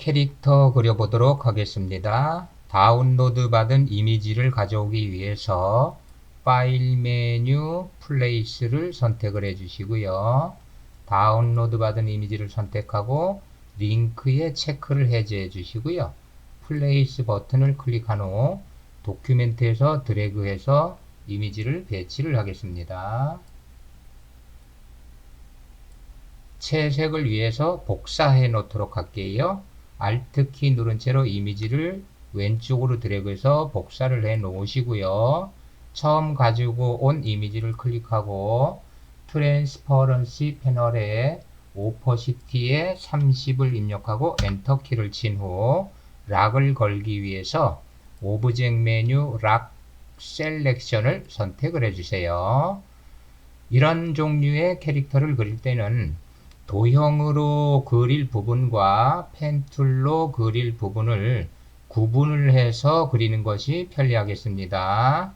캐릭터 그려보도록 하겠습니다. 다운로드 받은 이미지를 가져오기 위해서 파일 메뉴 플레이스를 선택을 해주시고요. 다운로드 받은 이미지를 선택하고 링크에 체크를 해제해 주시고요. 플레이스 버튼을 클릭한 후 도큐멘트에서 드래그해서 이미지를 배치를 하겠습니다. 채색을 위해서 복사해 놓도록 할게요. Alt 키 누른 채로 이미지를 왼쪽으로 드래그해서 복사를 해 놓으시고요. 처음 가지고 온 이미지를 클릭하고 트랜스퍼런시 패널에 오퍼시티에 30을 입력하고 엔터 키를 친 후 락을 걸기 위해서 오브젝트 메뉴 락 셀렉션을 선택을 해주세요. 이런 종류의 캐릭터를 그릴 때는 도형으로 그릴 부분과 펜툴로 그릴 부분을 구분을 해서 그리는 것이 편리하겠습니다.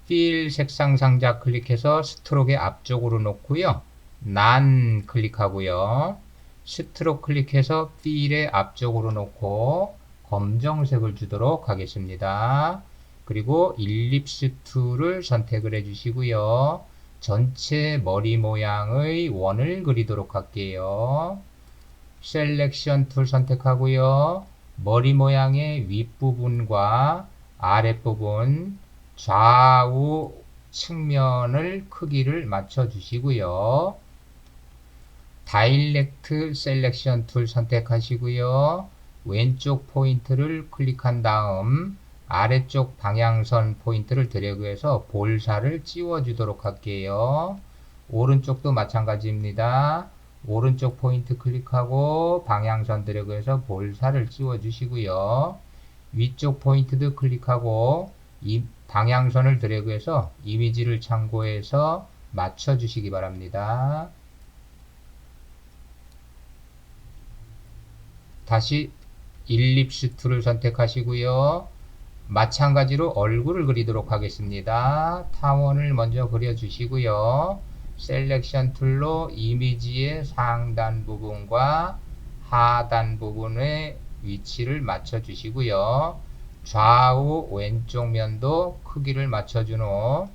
필 색상 상자 클릭해서 스트로크의 앞쪽으로 놓고요. 난 클릭하고요. 스트로크 클릭해서 필의 앞쪽으로 놓고 검정색을 주도록 하겠습니다. 그리고 일립스 툴을 선택을 해주시고요. 전체 머리 모양의 원을 그리도록 할게요. 셀렉션 툴 선택하고요. 머리 모양의 윗부분과 아랫부분 좌우 측면을 크기를 맞춰 주시고요. 다이렉트 셀렉션 툴 선택하시고요. 왼쪽 포인트를 클릭한 다음 아래쪽 방향선 포인트를 드래그해서 볼살을 찌워주도록 할게요. 오른쪽도 마찬가지입니다. 오른쪽 포인트 클릭하고 방향선 드래그해서 볼살을 찌워주시고요. 위쪽 포인트도 클릭하고 이 방향선을 드래그해서 이미지를 참고해서 맞춰주시기 바랍니다. 다시 일립스 툴을 선택하시고요. 마찬가지로 얼굴을 그리도록 하겠습니다. 타원을 먼저 그려주시고요. 셀렉션 툴로 이미지의 상단 부분과 하단 부분의 위치를 맞춰주시고요. 좌우 왼쪽 면도 크기를 맞춰준 후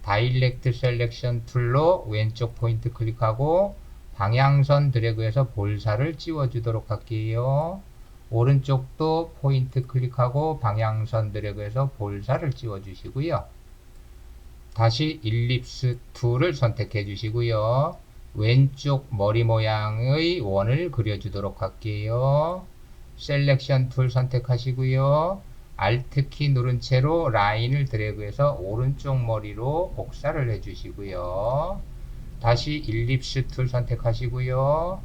다이렉트 셀렉션 툴로 왼쪽 포인트 클릭하고 방향선 드래그해서 볼살을 찌워주도록 할게요. 오른쪽도 포인트 클릭하고 방향선 드래그해서 볼살을 찌워주시고요. 다시 일립스 툴을 선택해 주시고요. 왼쪽 머리 모양의 원을 그려주도록 할게요. 셀렉션 툴 선택하시고요. Alt 키 누른 채로 라인을 드래그해서 오른쪽 머리로 복사를 해주시고요. 다시 일립스 툴 선택하시고요.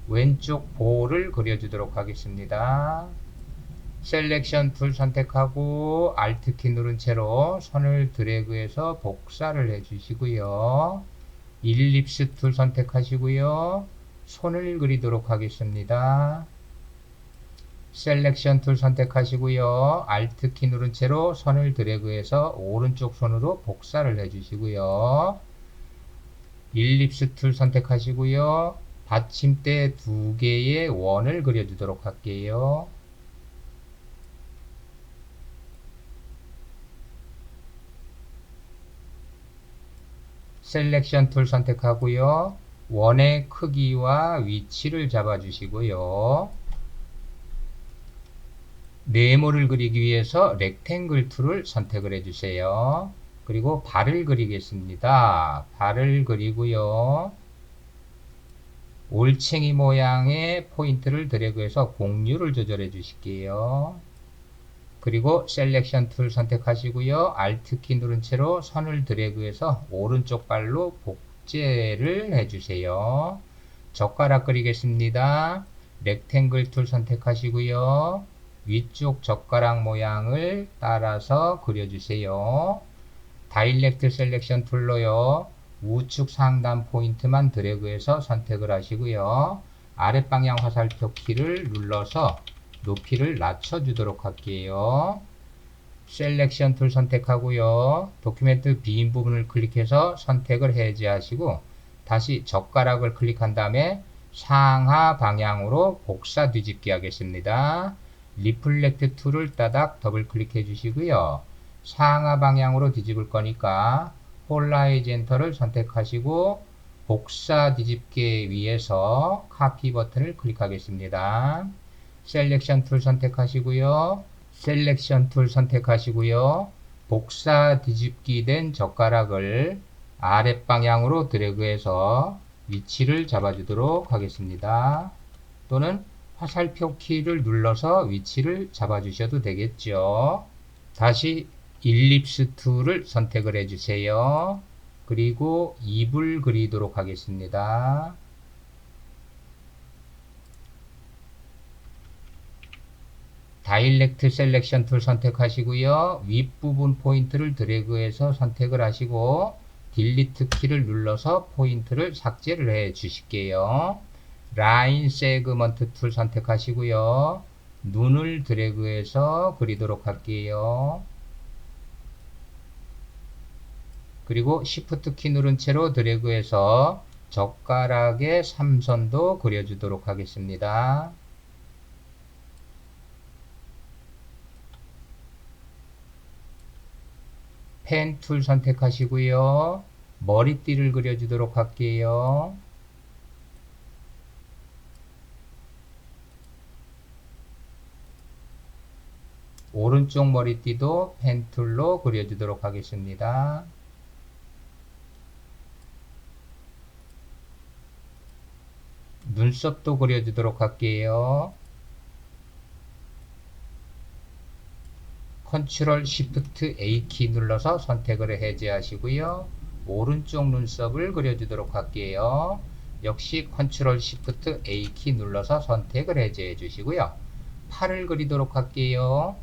왼쪽 볼을 그려주도록 하겠습니다. 셀렉션 툴 선택하고 Alt 키 누른 채로 선을 드래그해서 복사를 해주시고요. 일립스 툴 선택하시고요. 손을 그리도록 하겠습니다. 셀렉션 툴 선택하시고요. Alt 키 누른 채로 선을 드래그해서 오른쪽 손으로 복사를 해주시고요. 일립스 툴 선택하시고요. 받침대 두 개의 원을 그려주도록 할게요. 셀렉션 툴 선택하고요. 원의 크기와 위치를 잡아주시고요. 네모를 그리기 위해서 렉탱글 툴을 선택을 해주세요. 그리고 발을 그리겠습니다. 발을 그리고요. 올챙이 모양의 포인트를 드래그해서 공유를 조절해 주실게요. 그리고 셀렉션 툴 선택하시고요. Alt 키 누른 채로 선을 드래그해서 오른쪽 발로 복제를 해주세요. 젓가락 그리겠습니다. 렉탱글 툴 선택하시고요. 위쪽 젓가락 모양을 따라서 그려주세요. 다이렉트 셀렉션 툴로요. 우측 상단 포인트만 드래그해서 선택을 하시고요. 아랫방향 화살표 키를 눌러서 높이를 낮춰주도록 할게요. 셀렉션 툴 선택하고요. 도큐멘트 빈 부분을 클릭해서 선택을 해제하시고 다시 젓가락을 클릭한 다음에 상하 방향으로 복사 뒤집기 하겠습니다. 리플렉트 툴을 따닥 더블 클릭해 주시고요. 상하 방향으로 뒤집을 거니까 홀라이젠터를 선택하시고 복사 뒤집기 위에서 카피 버튼을 클릭하겠습니다. 셀렉션 툴 선택하시고요. 셀렉션 툴 선택하시고요. 복사 뒤집기 된 젓가락을 아랫방향으로 드래그해서 위치를 잡아주도록 하겠습니다. 또는 화살표 키를 눌러서 위치를 잡아주셔도 되겠죠. 다시 일립스 툴을 선택을 해주세요. 그리고 입을 그리도록 하겠습니다. 다이렉트 셀렉션 툴 선택하시고요. 윗부분 포인트를 드래그해서 선택을 하시고 딜리트 키를 눌러서 포인트를 삭제를 해 주실게요. 라인 세그먼트 툴 선택하시고요. 눈을 드래그해서 그리도록 할게요. 그리고 Shift 키 누른 채로 드래그해서 젓가락의 3선도 그려주도록 하겠습니다. 펜 툴 선택하시고요. 머리띠를 그려주도록 할게요. 오른쪽 머리띠도 펜 툴로 그려주도록 하겠습니다. 눈썹도 그려주도록 할게요. 컨트롤 시프트 A 키 눌러서 선택을 해제하시고요. 오른쪽 눈썹을 그려주도록 할게요. 역시 컨트롤 시프트 A 키 눌러서 선택을 해제해 주시고요. 팔을 그리도록 할게요.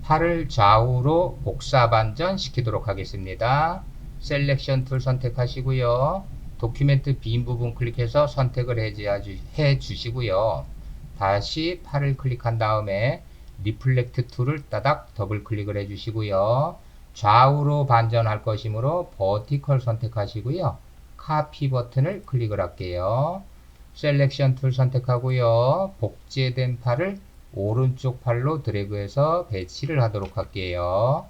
팔을 좌우로 복사 반전 시키도록 하겠습니다. 셀렉션 툴 선택하시고요. 도큐멘트 빈 부분 클릭해서 선택을 해 주시고요. 다시 팔을 클릭한 다음에 리플렉트 툴을 따닥 더블 클릭을 해 주시고요. 좌우로 반전할 것이므로 버티컬 선택하시고요. 카피 버튼을 클릭을 할게요. 셀렉션 툴 선택하고요. 복제된 팔을 오른쪽 팔로 드래그해서 배치를 하도록 할게요.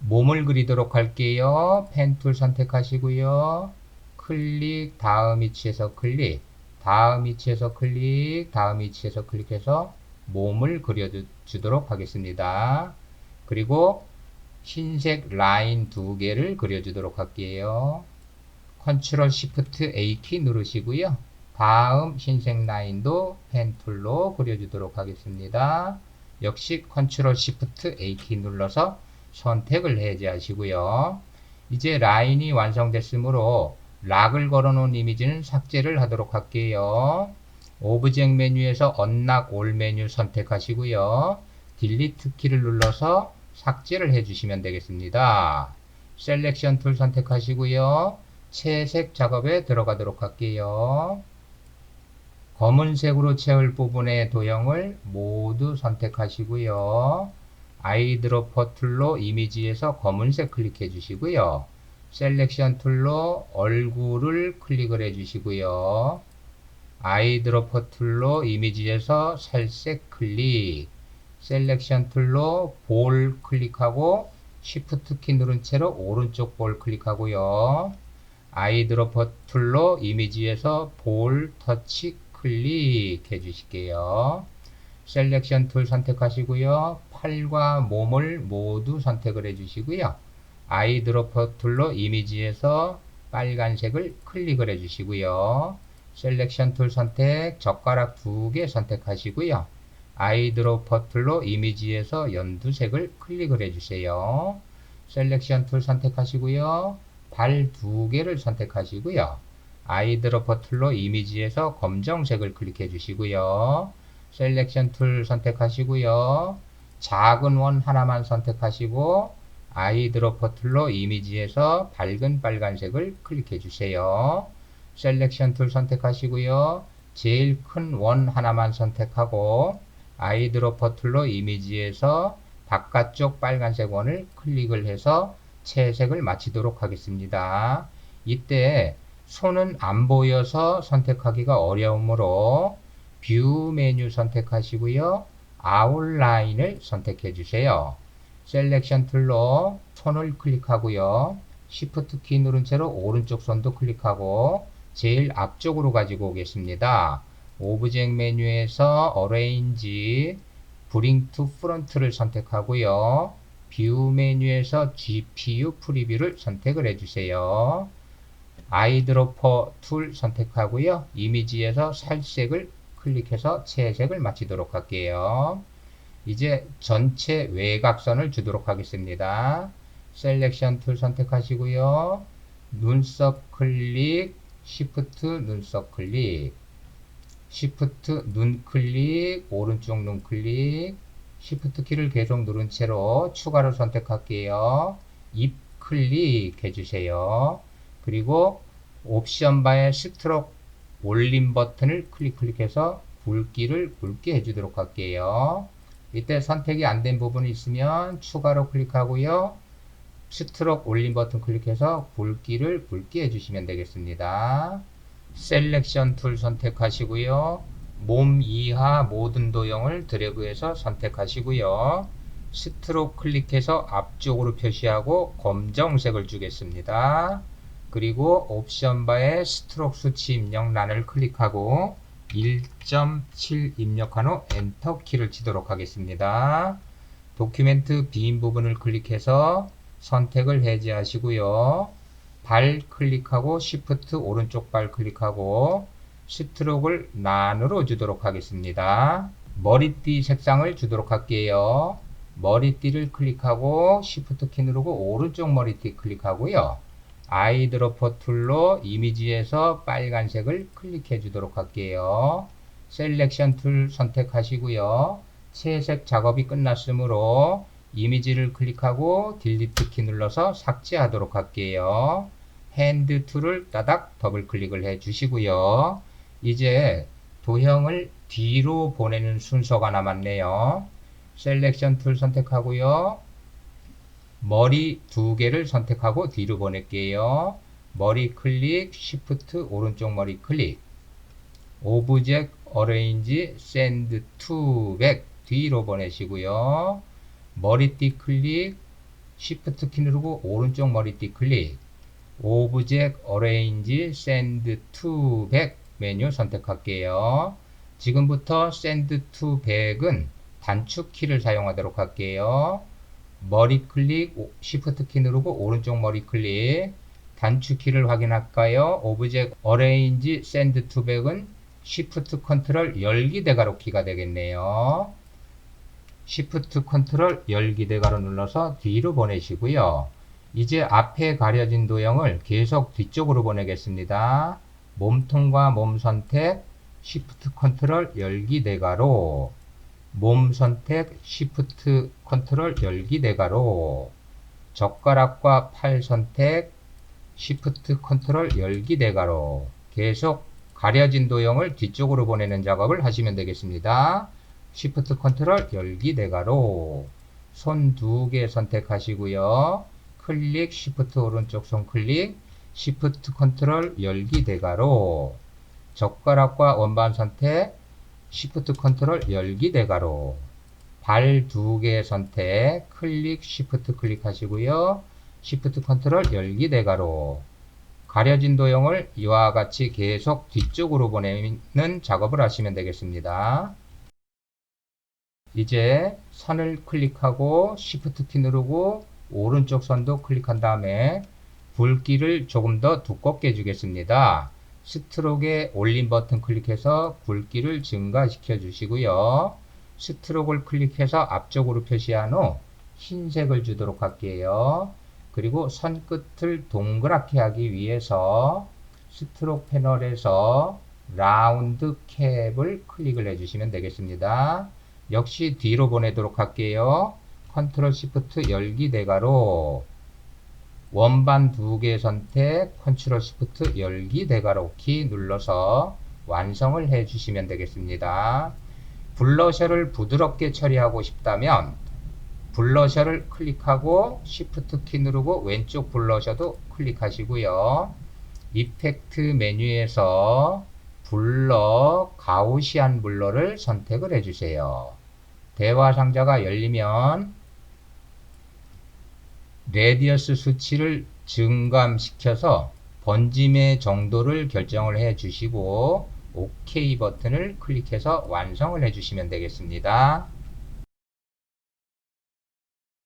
몸을 그리도록 할게요. 펜 툴 선택하시고요. 클릭, 다음 위치에서 클릭, 다음 위치에서 클릭, 다음 위치에서 클릭해서 몸을 그려주도록 하겠습니다. 그리고 흰색 라인 2개를 그려주도록 할게요. 컨트롤 시프트 A 키 누르시고요. 다음 흰색 라인도 펜 툴로 그려주도록 하겠습니다. 역시 컨트롤 시프트 A 키 눌러서 선택을 해제하시고요. 이제 라인이 완성됐으므로 락을 걸어놓은 이미지는 삭제를 하도록 할게요. 오브젝트 메뉴에서 언락 올 메뉴 선택하시고요. 딜리트 키를 눌러서 삭제를 해주시면 되겠습니다. 셀렉션 툴 선택하시고요. 채색 작업에 들어가도록 할게요. 검은색으로 채울 부분의 도형을 모두 선택하시고요. 아이드로퍼 툴로 이미지에서 검은색 클릭해 주시고요. 셀렉션 툴로 얼굴을 클릭을 해 주시고요. 아이드로퍼 툴로 이미지에서 살색 클릭, 셀렉션 툴로 볼 클릭하고 Shift 키 누른 채로 오른쪽 볼 클릭하고요. 아이드로퍼 툴로 이미지에서 볼 터치 클릭해 주실게요. 셀렉션 툴 선택하시고요. 팔과 몸을 모두 선택을 해 주시고요. 아이드로퍼 툴로 이미지에서 빨간색을 클릭을 해 주시고요. 셀렉션 툴 선택, 젓가락 2개 선택하시고요. 아이드로퍼 툴로 이미지에서 연두색을 클릭을 해 주세요. 셀렉션 툴 선택하시고요. 발 2개를 선택하시고요. 아이드로퍼 툴로 이미지에서 검정색을 클릭해 주시고요. 셀렉션 툴 선택하시고요. 작은 원 하나만 선택하시고 아이드로퍼 툴로 이미지에서 밝은 빨간색을 클릭해 주세요. 셀렉션 툴 선택하시고요. 제일 큰 원 하나만 선택하고 아이드로퍼 툴로 이미지에서 바깥쪽 빨간색 원을 클릭을 해서 채색을 마치도록 하겠습니다. 이때 손은 안 보여서 선택하기가 어려우므로 뷰 메뉴 선택하시고요. 아웃라인을 선택해 주세요. 셀렉션 툴로 손을 클릭하고요. Shift 키 누른 채로 오른쪽 손도 클릭하고 제일 앞쪽으로 가지고 오겠습니다. 오브젝트 메뉴에서 Arrange, Bring to Front를 선택하고요. 뷰 메뉴에서 GPU 프리뷰를 선택을 해주세요. 아이드로퍼 툴 선택하고요. 이미지에서 살색을 클릭해서 채색을 마치도록 할게요. 이제 전체 외곽선을 주도록 하겠습니다. 셀렉션 툴 선택하시고요. 눈썹 클릭, Shift 눈썹 클릭, Shift 눈 클릭, 오른쪽 눈 클릭, Shift 키를 계속 누른 채로 추가로 선택할게요. 입 클릭 해주세요. 그리고 옵션 바의 스트로크 올림 버튼을 클릭해서 굵기를 굵게 해주도록 할게요. 이때 선택이 안 된 부분이 있으면 추가로 클릭하고요. 스트로크 올림 버튼 클릭해서 굵기를 굵게 해주시면 되겠습니다. 셀렉션 툴 선택하시고요. 몸 이하 모든 도형을 드래그해서 선택하시고요. 스트로크 클릭해서 앞쪽으로 표시하고 검정색을 주겠습니다. 그리고 옵션 바의 스트로크 수치 입력란을 클릭하고 1.7 입력한 후 엔터 키를 치도록 하겠습니다. 도큐멘트 빈 부분을 클릭해서 선택을 해제하시고요. 발 클릭하고 Shift 오른쪽 발 클릭하고 스트로크를 난으로 주도록 하겠습니다. 머리띠 색상을 주도록 할게요. 머리띠를 클릭하고 Shift 키 누르고 오른쪽 머리띠 클릭하고요. 아이드로퍼 툴로 이미지에서 빨간색을 클릭해 주도록 할게요. 셀렉션 툴 선택하시고요. 채색 작업이 끝났으므로 이미지를 클릭하고 딜리트 키 눌러서 삭제하도록 할게요. 핸드 툴을 따닥 더블 클릭을 해 주시고요. 이제 도형을 뒤로 보내는 순서가 남았네요. 셀렉션 툴 선택하고요. 머리 두 개를 선택하고 뒤로 보낼게요. 머리 클릭, Shift 오른쪽 머리 클릭, 오브젝트 어레인지 샌드 투 백 뒤로 보내시고요. 머리띠 클릭, Shift 키 누르고 오른쪽 머리띠 클릭, 오브젝트 어레인지 샌드 투 백 메뉴 선택할게요. 지금부터 샌드 투 백은 단축 키를 사용하도록 할게요. 머리 클릭, Shift 키 누르고 오른쪽 머리 클릭, 단축 키를 확인할까요? 오브젝트 어레인지 샌드 투 백은 Shift 컨트롤 열기 대괄호 키가 되겠네요. Shift 컨트롤 열기 대괄호 눌러서 뒤로 보내시고요. 이제 앞에 가려진 도형을 계속 뒤쪽으로 보내겠습니다. 몸통과 몸 선택, Shift 컨트롤 열기 대괄호, 몸 선택, Shift 컨트롤 열기 대괄호, 젓가락과 팔 선택, Shift 컨트롤 열기 대괄호, 계속 가려진 도형을 뒤쪽으로 보내는 작업을 하시면 되겠습니다. Shift 컨트롤 열기 대괄호, 손 두 개 선택하시고요. 클릭, Shift 오른쪽 손 클릭, Shift 컨트롤 열기 대괄호, 젓가락과 원반 선택, Shift 컨트롤 열기 대괄호, 발 두 개 선택, 클릭, Shift 클릭하시고요. Shift 컨트롤 열기 대괄호, 가려진 도형을 이와 같이 계속 뒤쪽으로 보내는 작업을 하시면 되겠습니다. 이제 선을 클릭하고 Shift 키 누르고 오른쪽 선도 클릭한 다음에 굵기를 조금 더 두껍게 주겠습니다. 스트로크의 올림 버튼 클릭해서 굵기를 증가시켜 주시고요. 스트로크를 클릭해서 앞쪽으로 표시한 후 흰색을 주도록 할게요. 그리고 선끝을 동그랗게 하기 위해서 스트로크 패널에서 라운드 캡을 클릭을 해주시면 되겠습니다. 역시 뒤로 보내도록 할게요. 컨트롤 시프트 열기 대괄호 원반 2개 선택 컨트롤 시프트 열기 대괄호 키 눌러서 완성을 해 주시면 되겠습니다. 블러셔를 부드럽게 처리하고 싶다면 블러셔를 클릭하고 시프트 키 누르고 왼쪽 블러셔도 클릭하시고요. 이펙트 메뉴에서 블러 가우시안 블러를 선택을 해주세요. 대화 상자가 열리면 레디어스 수치를 증감시켜서 번짐의 정도를 결정을 해 주시고 OK 버튼을 클릭해서 완성을 해 주시면 되겠습니다.